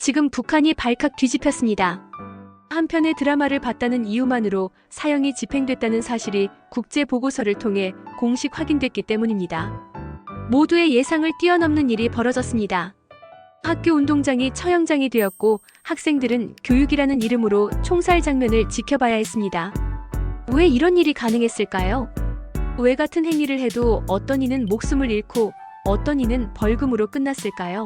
지금 북한이 발칵 뒤집혔습니다. 한편의 드라마를 봤다는 이유만으로 사형이 집행됐다는 사실이 국제보고서를 통해 공식 확인됐기 때문입니다. 모두의 예상을 뛰어넘는 일이 벌어졌습니다. 학교 운동장이 처형장이 되었고 학생들은 교육이라는 이름으로 총살 장면을 지켜봐야 했습니다. 왜 이런 일이 가능했을까요? 왜 같은 행위를 해도 어떤 이는 목숨을 잃고 어떤 이는 벌금으로 끝났을까요?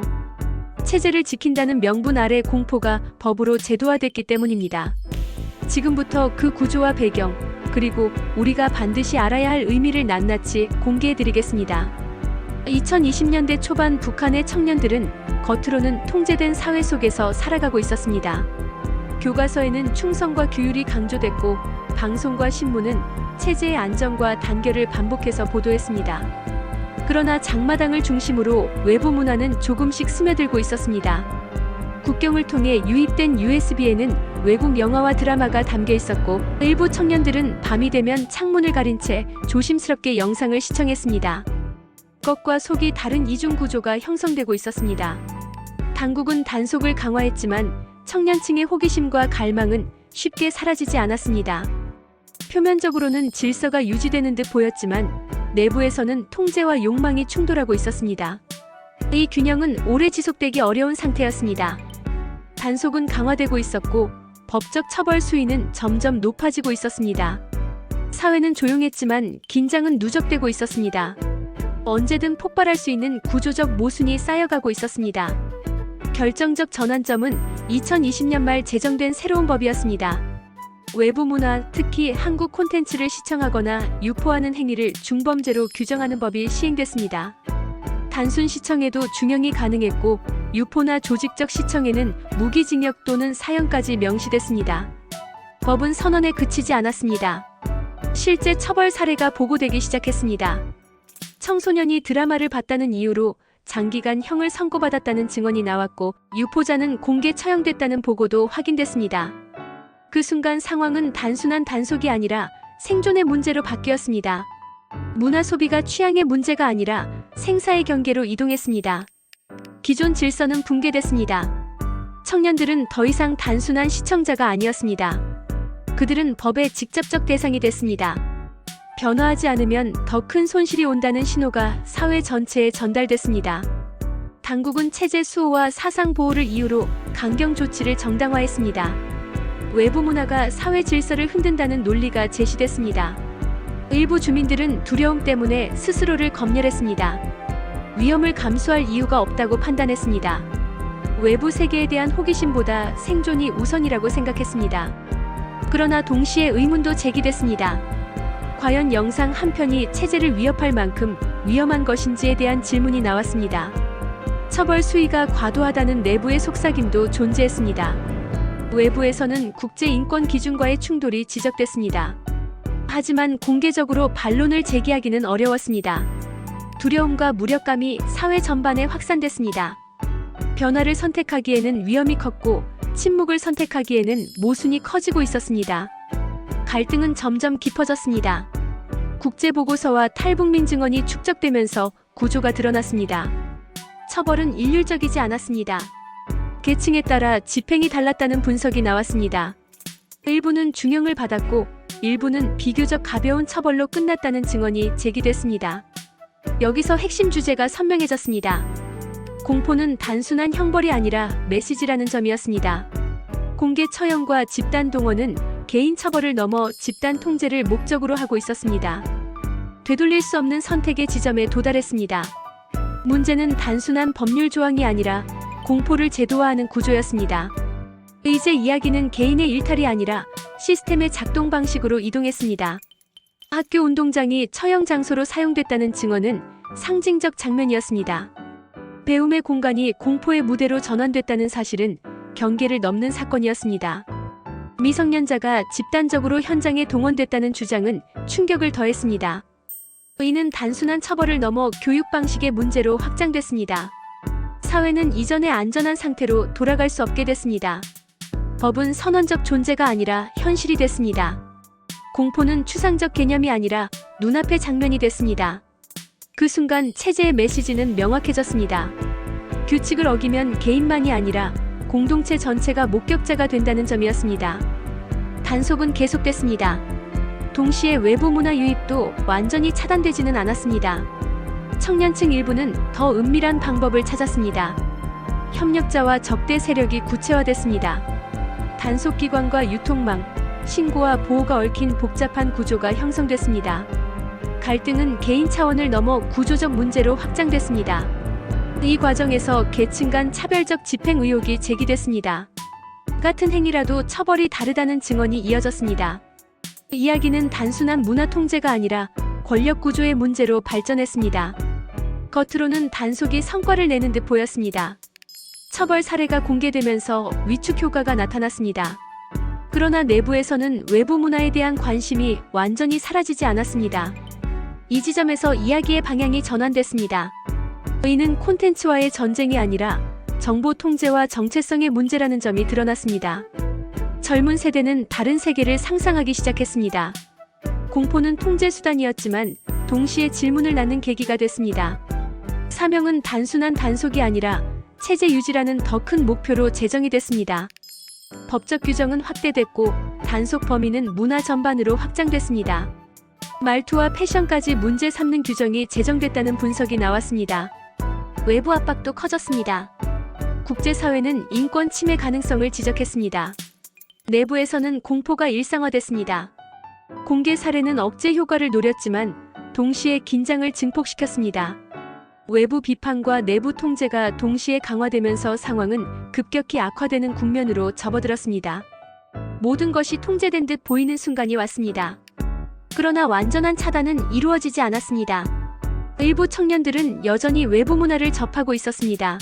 체제를 지킨다는 명분 아래 공포가 법으로 제도화됐기 때문입니다. 지금부터 그 구조와 배경, 그리고 우리가 반드시 알아야 할 의미를 낱낱이 공개해드리겠습니다. 2020년대 초반 북한의 청년들은 겉으로는 통제된 사회 속에서 살아가고 있었습니다. 교과서에는 충성과 규율이 강조됐고 방송과 신문은 체제의 안정과 단결을 반복해서 보도했습니다. 그러나 장마당을 중심으로 외부 문화는 조금씩 스며들고 있었습니다. 국경을 통해 유입된 USB에는 외국 영화와 드라마가 담겨 있었고 일부 청년들은 밤이 되면 창문을 가린 채 조심스럽게 영상을 시청했습니다. 겉과 속이 다른 이중 구조가 형성되고 있었습니다. 당국은 단속을 강화했지만 청년층의 호기심과 갈망은 쉽게 사라지지 않았습니다. 표면적으로는 질서가 유지되는 듯 보였지만 내부에서는 통제와 욕망이 충돌하고 있었습니다. 이 균형은 오래 지속되기 어려운 상태였습니다. 단속은 강화되고 있었고 법적 처벌 수위는 점점 높아지고 있었습니다. 사회는 조용했지만 긴장은 누적되고 있었습니다. 언제든 폭발할 수 있는 구조적 모순이 쌓여가고 있었습니다. 결정적 전환점은 2020년 말 제정된 새로운 법이었습니다. 외부 문화, 특히 한국 콘텐츠를 시청하거나 유포하는 행위를 중범죄로 규정하는 법이 시행됐습니다. 단순 시청에도 중형이 가능했고 유포나 조직적 시청에는 무기징역 또는 사형까지 명시됐습니다. 법은 선언에 그치지 않았습니다. 실제 처벌 사례가 보고되기 시작했습니다. 청소년이 드라마를 봤다는 이유로 장기간 형을 선고받았다는 증언이 나왔고 유포자는 공개 처형됐다는 보고도 확인됐습니다. 그 순간 상황은 단순한 단속이 아니라 생존의 문제로 바뀌었습니다. 문화 소비가 취향의 문제가 아니라 생사의 경계로 이동했습니다. 기존 질서는 붕괴됐습니다. 청년들은 더 이상 단순한 시청자가 아니었습니다. 그들은 법의 직접적 대상이 됐습니다. 변화하지 않으면 더 큰 손실이 온다는 신호가 사회 전체에 전달됐습니다. 당국은 체제 수호와 사상 보호를 이유로 강경 조치를 정당화했습니다. 외부 문화가 사회 질서를 흔든다는 논리가 제시됐습니다. 일부 주민들은 두려움 때문에 스스로를 검열했습니다. 위험을 감수할 이유가 없다고 판단했습니다. 외부 세계에 대한 호기심보다 생존이 우선이라고 생각했습니다. 그러나 동시에 의문도 제기됐습니다. 과연 영상 한 편이 체제를 위협할 만큼 위험한 것인지에 대한 질문이 나왔습니다. 처벌 수위가 과도하다는 내부의 속삭임도 존재했습니다. 외부에서는 국제인권 기준과의 충돌이 지적됐습니다. 하지만 공개적으로 반론을 제기하기는 어려웠습니다. 두려움과 무력감이 사회 전반에 확산됐습니다. 변화를 선택하기에는 위험이 컸고 침묵을 선택하기에는 모순이 커지고 있었습니다. 갈등은 점점 깊어졌습니다. 국제보고서와 탈북민 증언이 축적되면서 구조가 드러났습니다. 처벌은 일률적이지 않았습니다. 계층에 따라 집행이 달랐다는 분석이 나왔습니다. 일부는 중형을 받았고 일부는 비교적 가벼운 처벌로 끝났다는 증언이 제기됐습니다. 여기서 핵심 주제가 선명해졌습니다. 공포는 단순한 형벌이 아니라 메시지라는 점이었습니다. 공개 처형과 집단 동원은 개인 처벌을 넘어 집단 통제를 목적으로 하고 있었습니다. 되돌릴 수 없는 선택의 지점에 도달했습니다. 문제는 단순한 법률 조항이 아니라 공포를 제도화하는 구조였습니다. 이제 이야기는 개인의 일탈이 아니라 시스템의 작동 방식으로 이동했습니다. 학교 운동장이 처형 장소로 사용됐다는 증언은 상징적 장면이었습니다. 배움의 공간이 공포의 무대로 전환됐다는 사실은 경계를 넘는 사건이었습니다. 미성년자가 집단적으로 현장에 동원됐다는 주장은 충격을 더했습니다. 이는 단순한 처벌을 넘어 교육 방식의 문제로 확장됐습니다. 사회는 이전의 안전한 상태로 돌아갈 수 없게 됐습니다. 법은 선언적 존재가 아니라 현실이 됐습니다. 공포는 추상적 개념이 아니라 눈앞의 장면이 됐습니다. 그 순간 체제의 메시지는 명확해졌습니다. 규칙을 어기면 개인만이 아니라 공동체 전체가 목격자가 된다는 점이었습니다. 단속은 계속됐습니다. 동시에 외부 문화 유입도 완전히 차단되지는 않았습니다. 청년층 일부는 더 은밀한 방법을 찾았습니다. 협력자와 적대 세력이 구체화됐습니다. 단속기관과 유통망, 신고와 보호가 얽힌 복잡한 구조가 형성됐습니다. 갈등은 개인 차원을 넘어 구조적 문제로 확장됐습니다. 이 과정에서 계층 간 차별적 집행 의혹이 제기됐습니다. 같은 행위라도 처벌이 다르다는 증언이 이어졌습니다. 이야기는 단순한 문화 통제가 아니라 권력 구조의 문제로 발전했습니다. 겉으로는 단속이 성과를 내는 듯 보였습니다. 처벌 사례가 공개되면서 위축 효과가 나타났습니다. 그러나 내부에서는 외부 문화에 대한 관심이 완전히 사라지지 않았습니다. 이 지점에서 이야기의 방향이 전환됐습니다. 이는 콘텐츠와의 전쟁이 아니라 정보 통제와 정체성의 문제라는 점이 드러났습니다. 젊은 세대는 다른 세계를 상상하기 시작했습니다. 공포는 통제 수단이었지만 동시에 질문을 낳는 계기가 됐습니다. 사명은 단순한 단속이 아니라 체제 유지라는 더 큰 목표로 제정이 됐습니다. 법적 규정은 확대됐고 단속 범위는 문화 전반으로 확장됐습니다. 말투와 패션까지 문제 삼는 규정이 제정됐다는 분석이 나왔습니다. 외부 압박도 커졌습니다. 국제사회는 인권 침해 가능성을 지적했습니다. 내부에서는 공포가 일상화됐습니다. 공개 사례는 억제 효과를 노렸지만 동시에 긴장을 증폭시켰습니다. 외부 비판과 내부 통제가 동시에 강화되면서 상황은 급격히 악화되는 국면으로 접어들었습니다. 모든 것이 통제된 듯 보이는 순간이 왔습니다. 그러나 완전한 차단은 이루어지지 않았습니다. 일부 청년들은 여전히 외부 문화를 접하고 있었습니다.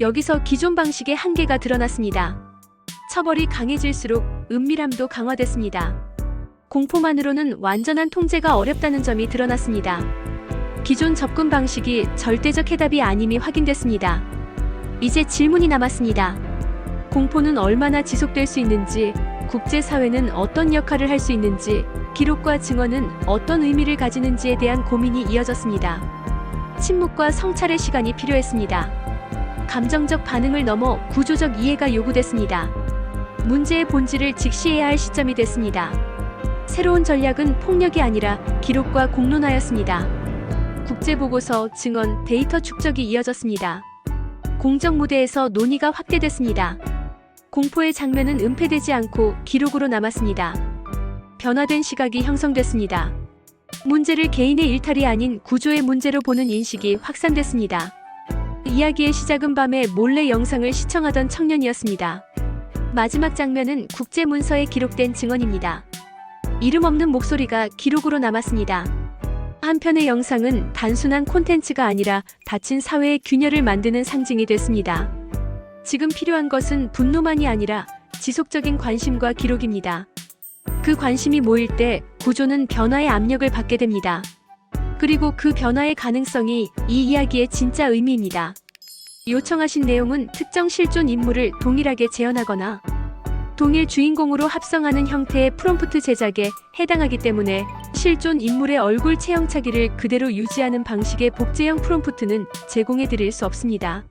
여기서 기존 방식의 한계가 드러났습니다. 처벌이 강해질수록 은밀함도 강화됐습니다. 공포만으로는 완전한 통제가 어렵다는 점이 드러났습니다. 기존 접근 방식이 절대적 해답이 아님이 확인됐습니다. 이제 질문이 남았습니다. 공포는 얼마나 지속될 수 있는지, 국제사회는 어떤 역할을 할 수 있는지, 기록과 증언은 어떤 의미를 가지는지에 대한 고민이 이어졌습니다. 침묵과 성찰의 시간이 필요했습니다. 감정적 반응을 넘어 구조적 이해가 요구됐습니다. 문제의 본질을 직시해야 할 시점이 됐습니다. 새로운 전략은 폭력이 아니라 기록과 공론화였습니다. 국제보고서, 증언, 데이터 축적이 이어졌습니다. 공적 무대에서 논의가 확대됐습니다. 공포의 장면은 은폐되지 않고 기록으로 남았습니다. 변화된 시각이 형성됐습니다. 문제를 개인의 일탈이 아닌 구조의 문제로 보는 인식이 확산됐습니다. 이야기의 시작은 밤에 몰래 영상을 시청하던 청년이었습니다. 마지막 장면은 국제문서에 기록된 증언입니다. 이름 없는 목소리가 기록으로 남았습니다. 한편의 영상은 단순한 콘텐츠가 아니라 닫힌 사회의 균열을 만드는 상징이 됐습니다. 지금 필요한 것은 분노만이 아니라 지속적인 관심과 기록입니다. 그 관심이 모일 때 구조는 변화의 압력을 받게 됩니다. 그리고 그 변화의 가능성이 이 이야기의 진짜 의미입니다. 요청하신 내용은 특정 실존 인물을 동일하게 재현하거나 동일 주인공으로 합성하는 형태의 프롬프트 제작에 해당하기 때문에 실존 인물의 얼굴 체형차기를 그대로 유지하는 방식의 복제형 프롬프트는 제공해 드릴 수 없습니다.